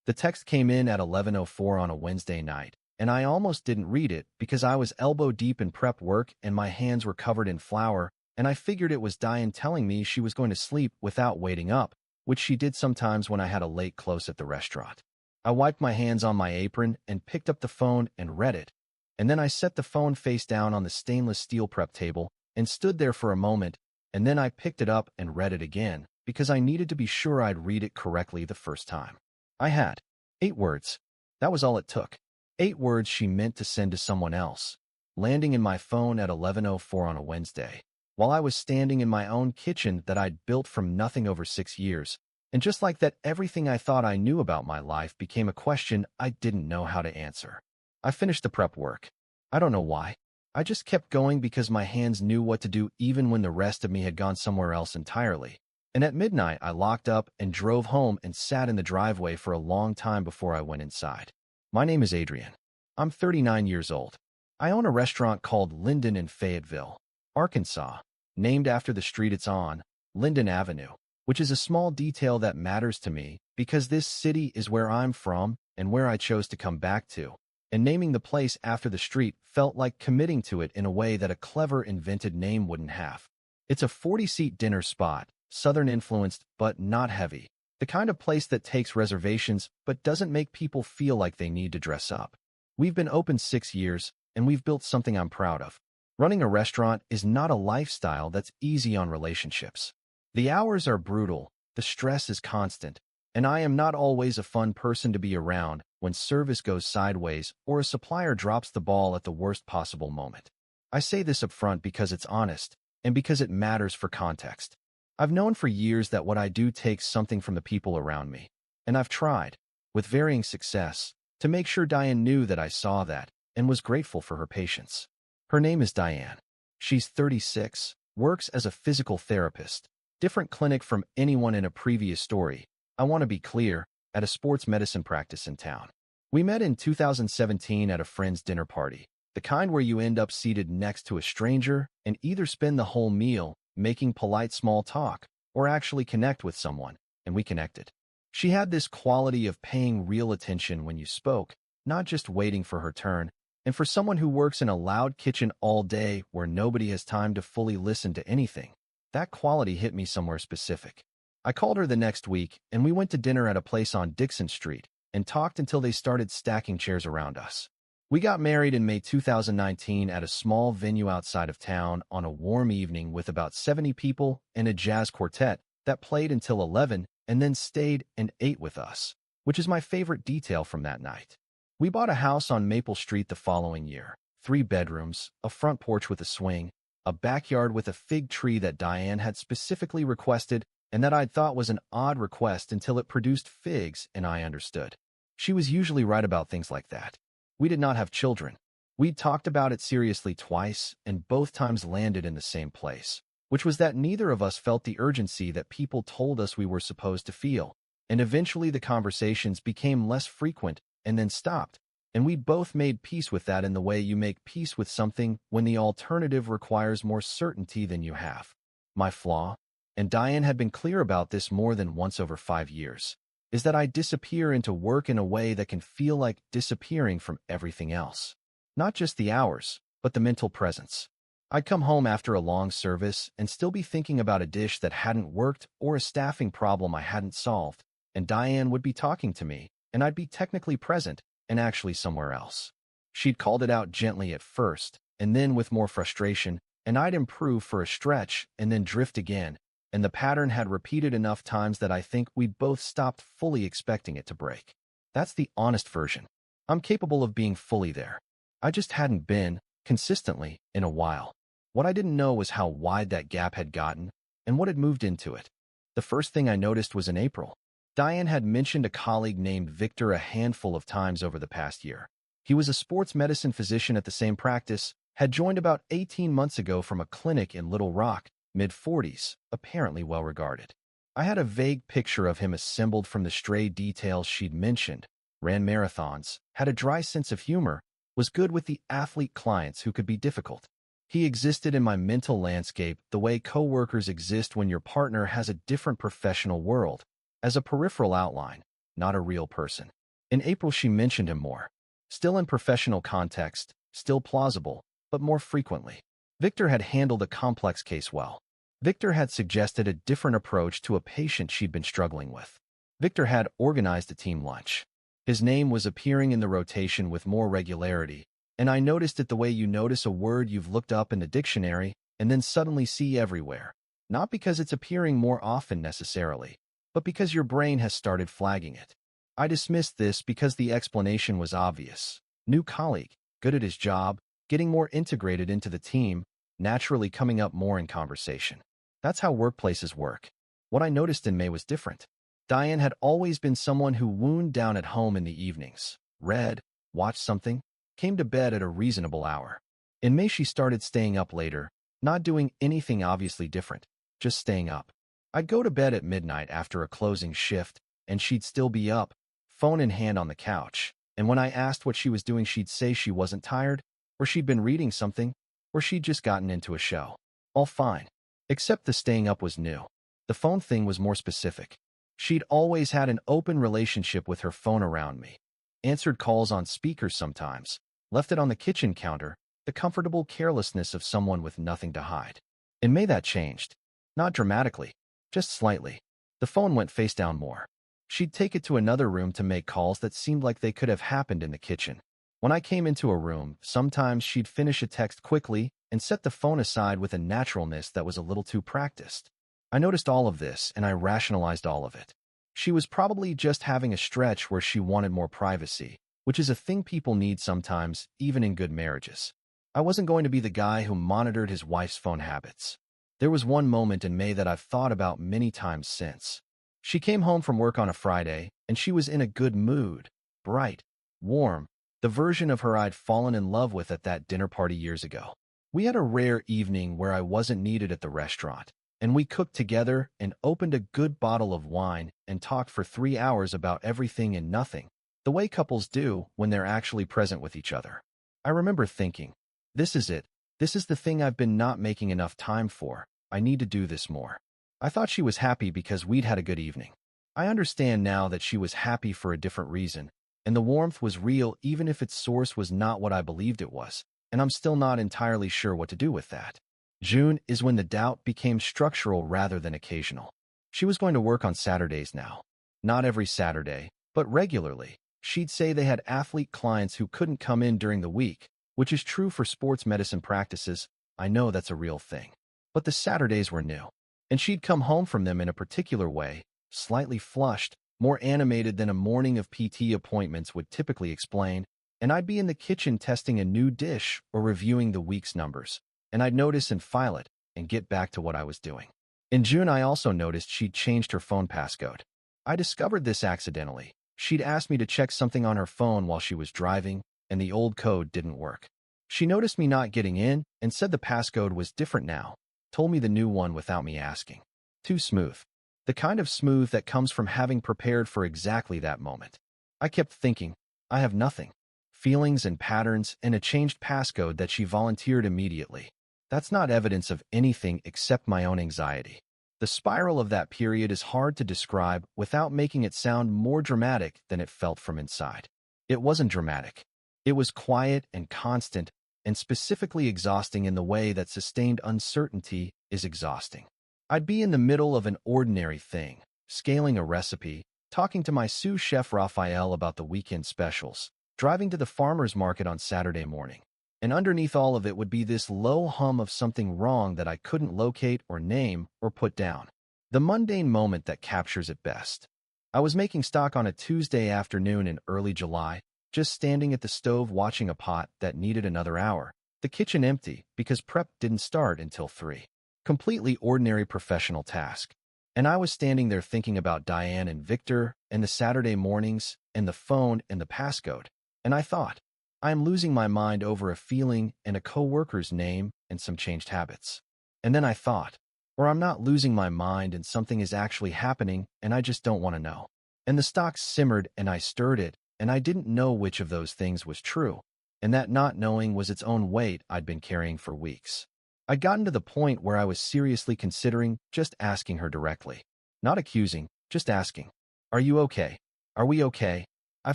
The text came in at 11:04 on a Wednesday night, and I almost didn't read it because I was elbow deep in prep work and my hands were covered in flour, and I figured it was Diane telling me she was going to sleep without waiting up, which she did sometimes when I had a late close at the restaurant. I wiped my hands on my apron and picked up the phone and read it, and then I set the phone face down on the stainless steel prep table and stood there for a moment, and then I picked it up and read it again because I needed to be sure I'd read it correctly the first time. I had 8 words. That was all it took. 8 words she meant to send to someone else, landing in my phone at 11:04 on a Wednesday, while I was standing in my own kitchen that I'd built from nothing over 6 years. And just like that, everything I thought I knew about my life became a question I didn't know how to answer. I finished the prep work. I don't know why. I just kept going because my hands knew what to do even when the rest of me had gone somewhere else entirely. And at midnight, I locked up and drove home and sat in the driveway for a long time before I went inside. My name is Adrian. I'm 39 years old. I own a restaurant called Linden in Fayetteville, Arkansas, named after the street it's on, Linden Avenue, which is a small detail that matters to me because this city is where I'm from and where I chose to come back to. And naming the place after the street felt like committing to it in a way that a clever invented name wouldn't have. It's a 40-seat dinner spot, Southern-influenced but not heavy, the kind of place that takes reservations but doesn't make people feel like they need to dress up. We've been open 6 years, and we've built something I'm proud of. Running a restaurant is not a lifestyle that's easy on relationships. The hours are brutal, the stress is constant, and I am not always a fun person to be around when service goes sideways or a supplier drops the ball at the worst possible moment. I say this up front because it's honest, and because it matters for context. I've known for years that what I do takes something from the people around me, and I've tried, with varying success, to make sure Diane knew that I saw that and was grateful for her patience. Her name is Diane. She's 36, works as a physical therapist, different clinic from anyone in a previous story. I want to be clear, at a sports medicine practice in town. We met in 2017 at a friend's dinner party, the kind where you end up seated next to a stranger and either spend the whole meal making polite small talk or actually connect with someone, and we connected. She had this quality of paying real attention when you spoke, not just waiting for her turn, and for someone who works in a loud kitchen all day where nobody has time to fully listen to anything, that quality hit me somewhere specific. I called her the next week, and we went to dinner at a place on Dixon Street and talked until they started stacking chairs around us. We got married in May 2019 at a small venue outside of town on a warm evening with about 70 people and a jazz quartet that played until 11 and then stayed and ate with us, which is my favorite detail from that night. We bought a house on Maple Street the following year, 3 bedrooms, a front porch with a swing, a backyard with a fig tree that Diane had specifically requested and that I'd thought was an odd request until it produced figs and I understood. She was usually right about things like that. We did not have children. We'd talked about it seriously twice, and both times landed in the same place, which was that neither of us felt the urgency that people told us we were supposed to feel, and eventually the conversations became less frequent and then stopped, and we both made peace with that in the way you make peace with something when the alternative requires more certainty than you have. My flaw, and Diane had been clear about this more than once over 5 years, is that I disappear into work in a way that can feel like disappearing from everything else. Not just the hours, but the mental presence. I'd come home after a long service and still be thinking about a dish that hadn't worked or a staffing problem I hadn't solved, and Diane would be talking to me, and I'd be technically present and actually somewhere else. She'd called it out gently at first, and then with more frustration, and I'd improve for a stretch and then drift again, and the pattern had repeated enough times that I think we both stopped fully expecting it to break. That's the honest version. I'm capable of being fully there. I just hadn't been, consistently, in a while. What I didn't know was how wide that gap had gotten and what had moved into it. The first thing I noticed was in April. Diane had mentioned a colleague named Victor a handful of times over the past year. He was a sports medicine physician at the same practice, had joined about 18 months ago from a clinic in Little Rock, mid-40s, apparently well-regarded. I had a vague picture of him assembled from the stray details she'd mentioned, ran marathons, had a dry sense of humor, was good with the athlete clients who could be difficult. He existed in my mental landscape the way coworkers exist when your partner has a different professional world, as a peripheral outline, not a real person. In April, she mentioned him more. Still in professional context, still plausible, but more frequently. Victor had handled a complex case well. Victor had suggested a different approach to a patient she'd been struggling with. Victor had organized a team lunch. His name was appearing in the rotation with more regularity, and I noticed it the way you notice a word you've looked up in the dictionary and then suddenly see everywhere. Not because it's appearing more often necessarily, but because your brain has started flagging it. I dismissed this because the explanation was obvious. New colleague, good at his job, getting more integrated into the team, naturally coming up more in conversation. That's how workplaces work. What I noticed in May was different. Diane had always been someone who wound down at home in the evenings, read, watched something, came to bed at a reasonable hour. In May, she started staying up later, not doing anything obviously different, just staying up. I'd go to bed at midnight after a closing shift, and she'd still be up, phone in hand on the couch. And when I asked what she was doing, she'd say she wasn't tired, or she'd been reading something, or she'd just gotten into a show. All fine. Except the staying up was new. The phone thing was more specific. She'd always had an open relationship with her phone around me. Answered calls on speakers sometimes, left it on the kitchen counter, the comfortable carelessness of someone with nothing to hide. In May, that changed. Not dramatically, just slightly. The phone went face down more. She'd take it to another room to make calls that seemed like they could have happened in the kitchen. When I came into a room, sometimes she'd finish a text quickly and set the phone aside with a naturalness that was a little too practiced. I noticed all of this, and I rationalized all of it. She was probably just having a stretch where she wanted more privacy, which is a thing people need sometimes, even in good marriages. I wasn't going to be the guy who monitored his wife's phone habits. There was one moment in May that I've thought about many times since. She came home from work on a Friday, and she was in a good mood, bright, warm, the version of her I'd fallen in love with at that dinner party years ago. We had a rare evening where I wasn't needed at the restaurant, and we cooked together and opened a good bottle of wine and talked for 3 hours about everything and nothing, the way couples do when they're actually present with each other. I remember thinking, this is it. This is the thing I've been not making enough time for. I need to do this more. I thought she was happy because we'd had a good evening. I understand now that she was happy for a different reason, and the warmth was real even if its source was not what I believed it was, and I'm still not entirely sure what to do with that. June is when the doubt became structural rather than occasional. She was going to work on Saturdays now. Not every Saturday, but regularly. She'd say they had athlete clients who couldn't come in during the week, which is true for sports medicine practices. I know that's a real thing. But the Saturdays were new. And she'd come home from them in a particular way, slightly flushed, more animated than a morning of PT appointments would typically explain, and I'd be in the kitchen testing a new dish or reviewing the week's numbers, and I'd notice and file it and get back to what I was doing. In June, I also noticed she'd changed her phone passcode. I discovered this accidentally. She'd asked me to check something on her phone while she was driving, and the old code didn't work. She noticed me not getting in and said the passcode was different now, told me the new one without me asking. Too smooth. The kind of smooth that comes from having prepared for exactly that moment. I kept thinking, I have nothing. Feelings and patterns and a changed passcode that she volunteered immediately. That's not evidence of anything except my own anxiety. The spiral of that period is hard to describe without making it sound more dramatic than it felt from inside. It wasn't dramatic. It was quiet and constant, and specifically exhausting in the way that sustained uncertainty is exhausting. I'd be in the middle of an ordinary thing, scaling a recipe, talking to my sous chef Raphael about the weekend specials, driving to the farmer's market on Saturday morning. And underneath all of it would be this low hum of something wrong that I couldn't locate or name or put down. The mundane moment that captures it best. I was making stock on a Tuesday afternoon in early July, just standing at the stove watching a pot that needed another hour, the kitchen empty because prep didn't start until 3. Completely ordinary professional task. And I was standing there thinking about Diane and Victor and the Saturday mornings and the phone and the passcode. And I thought, I am losing my mind over a feeling and a coworker's name and some changed habits. And then I thought, or I'm not losing my mind and something is actually happening and I just don't want to know. And the stock simmered and I stirred it, and I didn't know which of those things was true, and that not knowing was its own weight I'd been carrying for weeks. I'd gotten to the point where I was seriously considering just asking her directly. Not accusing, just asking. Are you okay? Are we okay? I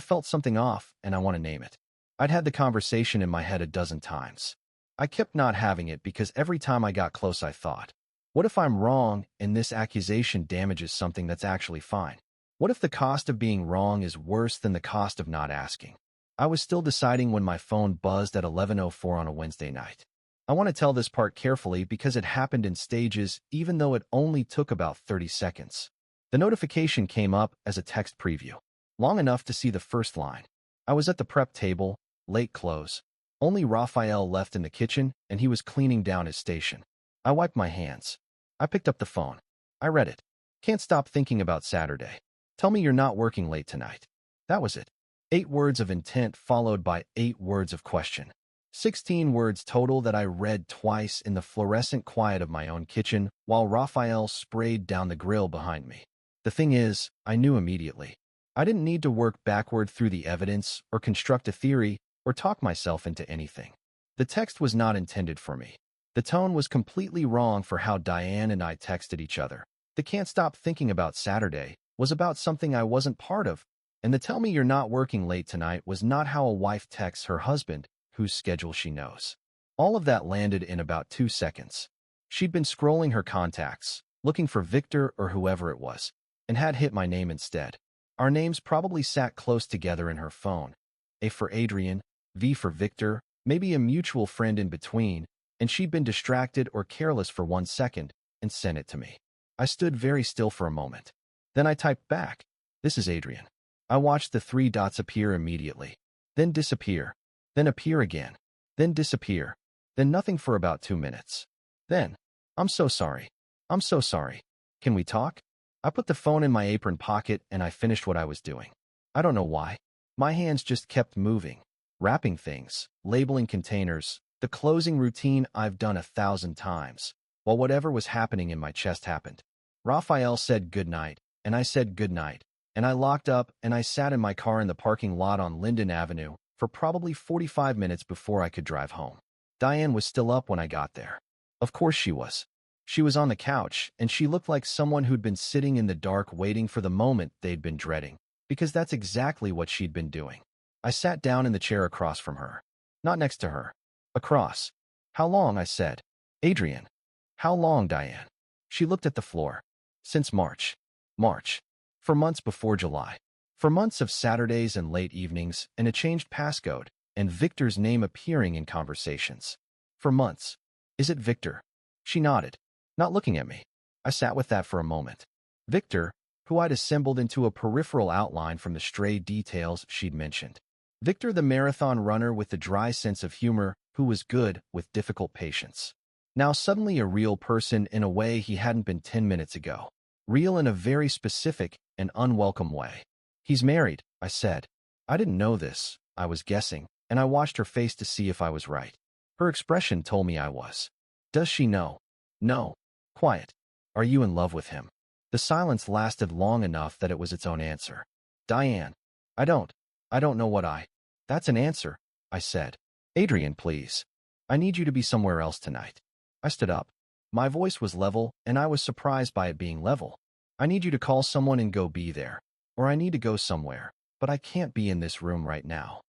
felt something off, and I want to name it. I'd had the conversation in my head a dozen times. I kept not having it because every time I got close I thought, what if I'm wrong and this accusation damages something that's actually fine? What if the cost of being wrong is worse than the cost of not asking? I was still deciding when my phone buzzed at 11:04 on a Wednesday night. I want to tell this part carefully because it happened in stages even though it only took about 30 seconds. The notification came up as a text preview, long enough to see the first line. I was at the prep table, late close. Only Raphael left in the kitchen, and he was cleaning down his station. I wiped my hands. I picked up the phone. I read it. Can't stop thinking about Saturday. Tell me you're not working late tonight. That was it. 8 words of intent followed by 8 words of question. 16 words total that I read twice in the fluorescent quiet of my own kitchen while Raphael sprayed down the grill behind me. The thing is, I knew immediately. I didn't need to work backward through the evidence or construct a theory or talk myself into anything. The text was not intended for me. The tone was completely wrong for how Diane and I texted each other. The can't stop thinking about Saturday was about something I wasn't part of, and the tell me you're not working late tonight was not how a wife texts her husband, whose schedule she knows. All of that landed in about 2 seconds. She'd been scrolling her contacts, looking for Victor or whoever it was, and had hit my name instead. Our names probably sat close together in her phone. A for Adrian, V for Victor, maybe a mutual friend in between, and she'd been distracted or careless for 1 second and sent it to me. I stood very still for a moment. Then I typed back, "This is Adrian." I watched the 3 dots appear immediately, then disappear, then appear again, then disappear, then nothing for about 2 minutes. Then, "I'm so sorry. I'm so sorry. Can we talk?" I put the phone in my apron pocket and I finished what I was doing. I don't know why. My hands just kept moving, wrapping things, labeling containers, the closing routine I've done 1,000 times, while whatever was happening in my chest happened. Raphael said goodnight, and I said goodnight, and I locked up and I sat in my car in the parking lot on Linden Avenue for probably 45 minutes before I could drive home. Diane was still up when I got there. Of course she was. She was on the couch, and she looked like someone who'd been sitting in the dark waiting for the moment they'd been dreading, because that's exactly what she'd been doing. I sat down in the chair across from her. Not next to her. Across. "How long?" I said. "Adrian." "How long, Diane?" She looked at the floor. "Since March." March. For months before July. For months of Saturdays and late evenings and a changed passcode and Victor's name appearing in conversations. For months. "Is it Victor?" She nodded, not looking at me. I sat with that for a moment. Victor, who I'd assembled into a peripheral outline from the stray details she'd mentioned. Victor, the marathon runner with the dry sense of humor who was good with difficult patience. Now suddenly a real person in a way he hadn't been 10 minutes ago. Real in a very specific and unwelcome way. "He's married," I said. I didn't know this, I was guessing, and I watched her face to see if I was right. Her expression told me I was. "Does she know?" "No." Quiet. "Are you in love with him?" The silence lasted long enough that it was its own answer. "Diane, I don't know what I—" "That's an answer," I said. "Adrian, please. I need you to be somewhere else tonight." I stood up. My voice was level, and I was surprised by it being level. "I need you to call someone and go be there. Or I need to go somewhere, but I can't be in this room right now."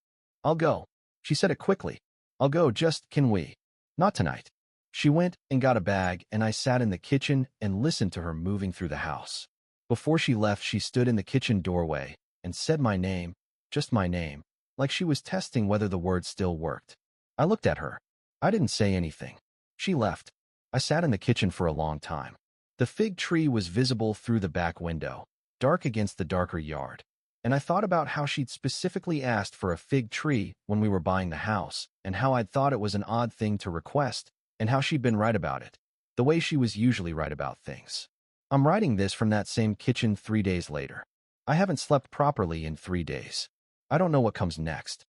"I'll go." She said it quickly. "I'll go, just can we?" "Not tonight." She went and got a bag, and I sat in the kitchen and listened to her moving through the house. Before she left, she stood in the kitchen doorway and said my name, just my name, like she was testing whether the word still worked. I looked at her. I didn't say anything. She left. I sat in the kitchen for a long time. The fig tree was visible through the back window, dark against the darker yard, and I thought about how she'd specifically asked for a fig tree when we were buying the house, and how I'd thought it was an odd thing to request, and how she'd been right about it, the way she was usually right about things. I'm writing this from that same kitchen 3 days later. I haven't slept properly in 3 days. I don't know what comes next.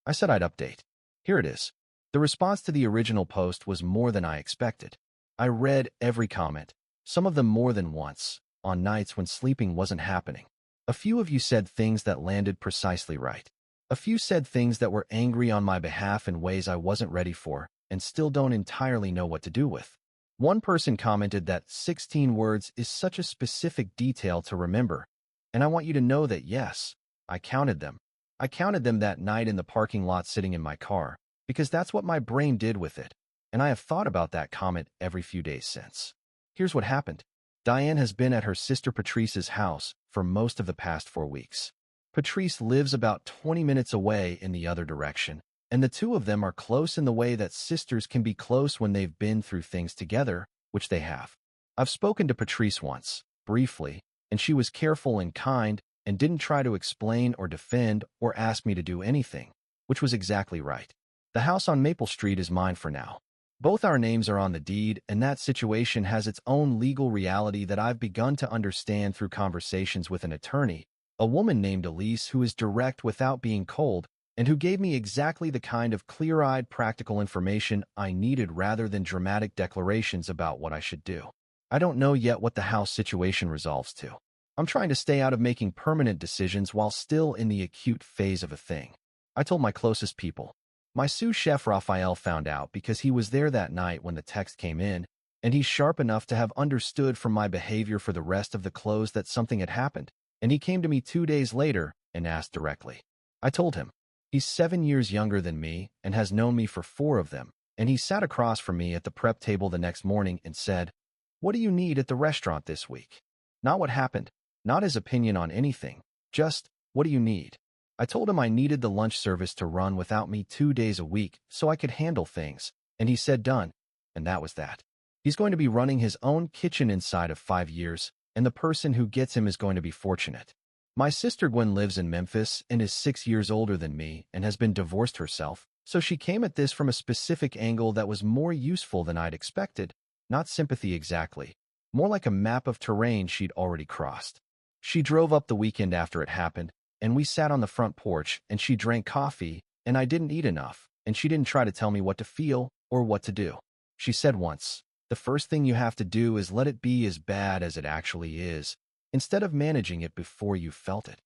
I said I'd update. Here it is. The response to the original post was more than I expected. I read every comment, some of them more than once, on nights when sleeping wasn't happening. A few of you said things that landed precisely right. A few said things that were angry on my behalf in ways I wasn't ready for and still don't entirely know what to do with. One person commented that 16 words is such a specific detail to remember, and I want you to know that yes, I counted them. I counted them that night in the parking lot sitting in my car, because that's what my brain did with it, and I have thought about that comment every few days since. Here's what happened. Diane has been at her sister Patrice's house for most of the past 4 weeks. Patrice lives about 20 minutes away in the other direction, and the two of them are close in the way that sisters can be close when they've been through things together, which they have. I've spoken to Patrice once, briefly, and she was careful and kind and didn't try to explain or defend or ask me to do anything, which was exactly right. The house on Maple Street is mine for now. Both our names are on the deed, and that situation has its own legal reality that I've begun to understand through conversations with an attorney, a woman named Elise who is direct without being cold, and who gave me exactly the kind of clear-eyed practical information I needed rather than dramatic declarations about what I should do. I don't know yet what the house situation resolves to. I'm trying to stay out of making permanent decisions while still in the acute phase of a thing. I told my closest people. My sous chef Raphael found out because he was there that night when the text came in, and he's sharp enough to have understood from my behavior for the rest of the close that something had happened, and he came to me 2 days later and asked directly. I told him. He's 7 years younger than me and has known me for 4 of them, and he sat across from me at the prep table the next morning and said, "What do you need at the restaurant this week?" Not what happened, not his opinion on anything, just, "What do you need?" I told him I needed the lunch service to run without me 2 days a week so I could handle things, and he said done, and that was that. He's going to be running his own kitchen inside of 5 years, and the person who gets him is going to be fortunate. My sister Gwen lives in Memphis and is 6 years older than me and has been divorced herself, so she came at this from a specific angle that was more useful than I'd expected, not sympathy exactly, more like a map of terrain she'd already crossed. She drove up the weekend after it happened, and we sat on the front porch, and she drank coffee, and I didn't eat enough, and she didn't try to tell me what to feel or what to do. She said once, "The first thing you have to do is let it be as bad as it actually is, instead of managing it before you felt it."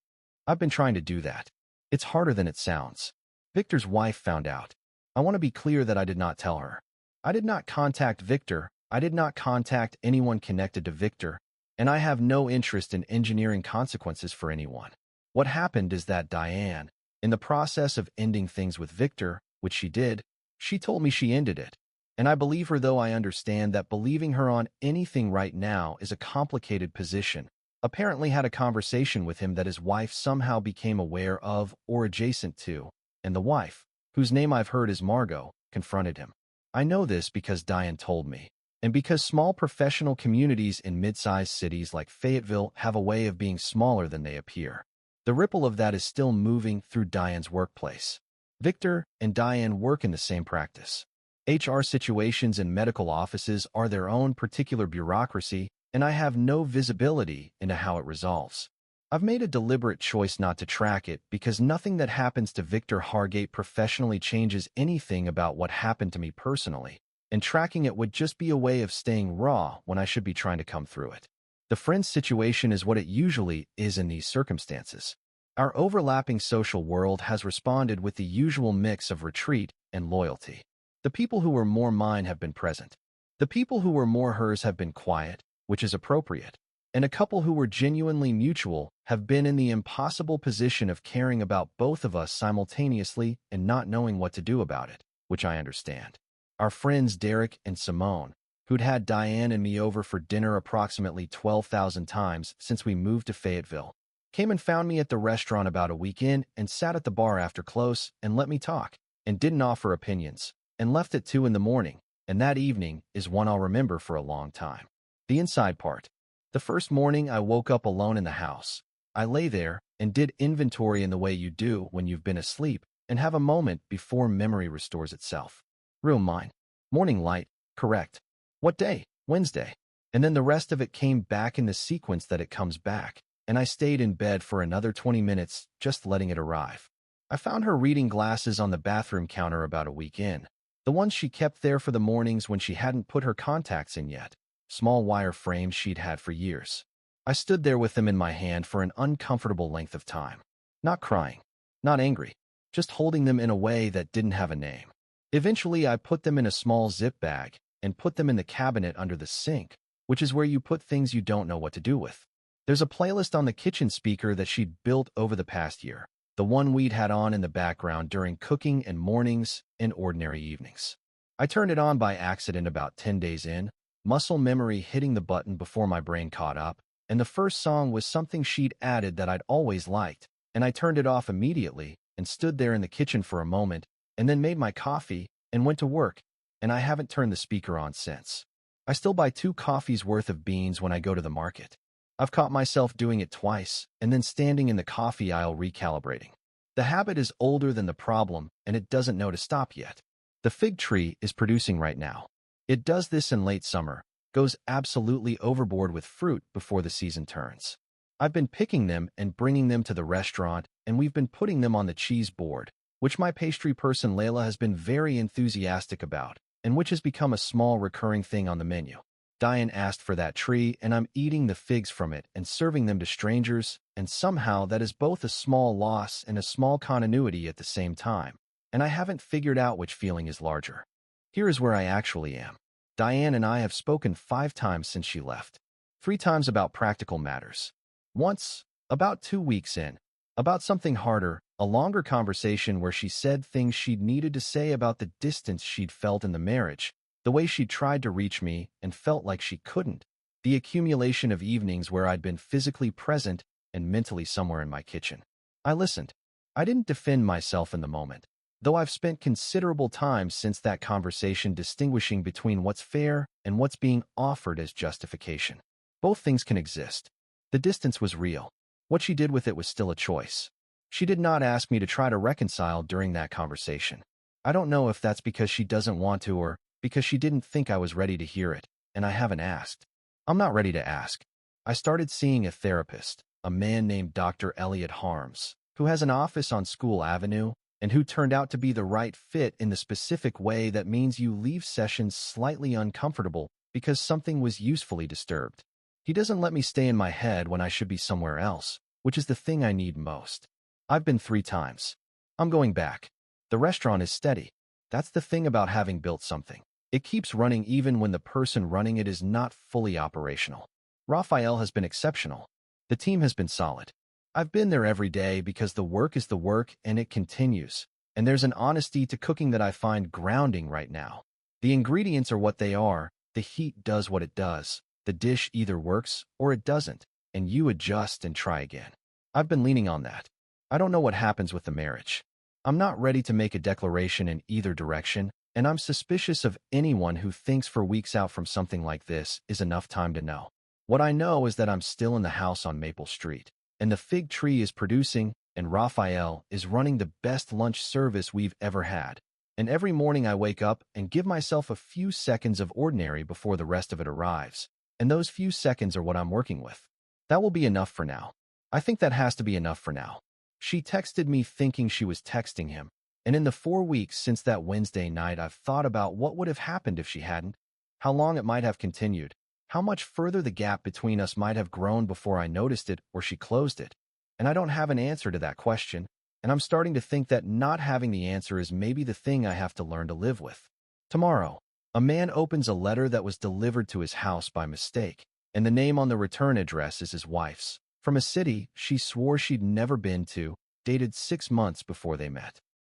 I've been trying to do that. It's harder than it sounds. Victor's wife found out. I want to be clear that I did not tell her. I did not contact Victor. I did not contact anyone connected to Victor, and I have no interest in engineering consequences for anyone. What happened is that Diane, in the process of ending things with Victor, which she did, she told me she ended it. And I believe her, though I understand that believing her on anything right now is a complicated position. Apparently had a conversation with him that his wife somehow became aware of or adjacent to, and the wife, whose name I've heard is Margot, confronted him. I know this because Diane told me, and because small professional communities in mid-sized cities like Fayetteville have a way of being smaller than they appear. The ripple of that is still moving through Diane's workplace. Victor and Diane work in the same practice. HR situations in medical offices are their own particular bureaucracy, and I have no visibility into how it resolves. I've made a deliberate choice not to track it because nothing that happens to Victor Hargate professionally changes anything about what happened to me personally, and tracking it would just be a way of staying raw when I should be trying to come through it. The friend's situation is what it usually is in these circumstances. Our overlapping social world has responded with the usual mix of retreat and loyalty. The people who were more mine have been present. The people who were more hers have been quiet, which is appropriate. And a couple who were genuinely mutual have been in the impossible position of caring about both of us simultaneously and not knowing what to do about it, which I understand. Our friends Derek and Simone, who'd had Diane and me over for dinner approximately 12,000 times since we moved to Fayetteville, came and found me at the restaurant about a week in and sat at the bar after close and let me talk, and didn't offer opinions, and left at 2 in the morning, and that evening is one I'll remember for a long time. The inside part. The first morning I woke up alone in the house. I lay there and did inventory in the way you do when you've been asleep and have a moment before memory restores itself. Real mine. Morning light, correct. What day? Wednesday. And then the rest of it came back in the sequence that it comes back, and I stayed in bed for another 20 minutes, just letting it arrive. I found her reading glasses on the bathroom counter about a week in, the ones she kept there for the mornings when she hadn't put her contacts in yet, small wire frames she'd had for years. I stood there with them in my hand for an uncomfortable length of time. Not crying, not angry, just holding them in a way that didn't have a name. Eventually, I put them in a small zip bag and put them in the cabinet under the sink, which is where you put things you don't know what to do with. There's a playlist on the kitchen speaker that she'd built over the past year, the one we'd had on in the background during cooking and mornings and ordinary evenings. I turned it on by accident about 10 days in, muscle memory hitting the button before my brain caught up, and the first song was something she'd added that I'd always liked, and I turned it off immediately and stood there in the kitchen for a moment, and then made my coffee and went to work, and I haven't turned the speaker on since. I still buy 2 coffees worth of beans when I go to the market. I've caught myself doing it twice and then standing in the coffee aisle recalibrating. The habit is older than the problem, and it doesn't know to stop yet. The fig tree is producing right now. It does this in late summer, goes absolutely overboard with fruit before the season turns. I've been picking them and bringing them to the restaurant, and we've been putting them on the cheese board, which my pastry person Layla has been very enthusiastic about, and which has become a small recurring thing on the menu. Diane asked for that tree, and I'm eating the figs from it and serving them to strangers, and somehow that is both a small loss and a small continuity at the same time, and I haven't figured out which feeling is larger. Here is where I actually am. Diane and I have spoken 5 times since she left. 3 times about practical matters. Once, about 2 weeks in, about something harder, a longer conversation where she said things she'd needed to say about the distance she'd felt in the marriage, the way she'd tried to reach me and felt like she couldn't, the accumulation of evenings where I'd been physically present and mentally somewhere in my kitchen. I listened. I didn't defend myself in the moment, though I've spent considerable time since that conversation distinguishing between what's fair and what's being offered as justification. Both things can exist. The distance was real. What she did with it was still a choice. She did not ask me to try to reconcile during that conversation. I don't know if that's because she doesn't want to or because she didn't think I was ready to hear it, and I haven't asked. I'm not ready to ask. I started seeing a therapist, a man named Dr. Elliot Harms, who has an office on School Avenue and who turned out to be the right fit in the specific way that means you leave sessions slightly uncomfortable because something was usefully disturbed. He doesn't let me stay in my head when I should be somewhere else, which is the thing I need most. I've been 3 times. I'm going back. The restaurant is steady. That's the thing about having built something. It keeps running even when the person running it is not fully operational. Raphael has been exceptional. The team has been solid. I've been there every day because the work is the work and it continues. And there's an honesty to cooking that I find grounding right now. The ingredients are what they are. The heat does what it does. The dish either works or it doesn't, and you adjust and try again. I've been leaning on that. I don't know what happens with the marriage. I'm not ready to make a declaration in either direction, and I'm suspicious of anyone who thinks for weeks out from something like this is enough time to know. What I know is that I'm still in the house on Maple Street, and the fig tree is producing, and Raphael is running the best lunch service we've ever had. And every morning I wake up and give myself a few seconds of ordinary before the rest of it arrives, and those few seconds are what I'm working with. That will be enough for now. I think that has to be enough for now. She texted me thinking she was texting him, and in the 4 weeks since that Wednesday night I've thought about what would have happened if she hadn't, how long it might have continued, how much further the gap between us might have grown before I noticed it or she closed it. And I don't have an answer to that question, and I'm starting to think that not having the answer is maybe the thing I have to learn to live with. Tomorrow, a man opens a letter that was delivered to his house by mistake, and the name on the return address is his wife's, from a city she swore she'd never been to, dated 6 months before they met.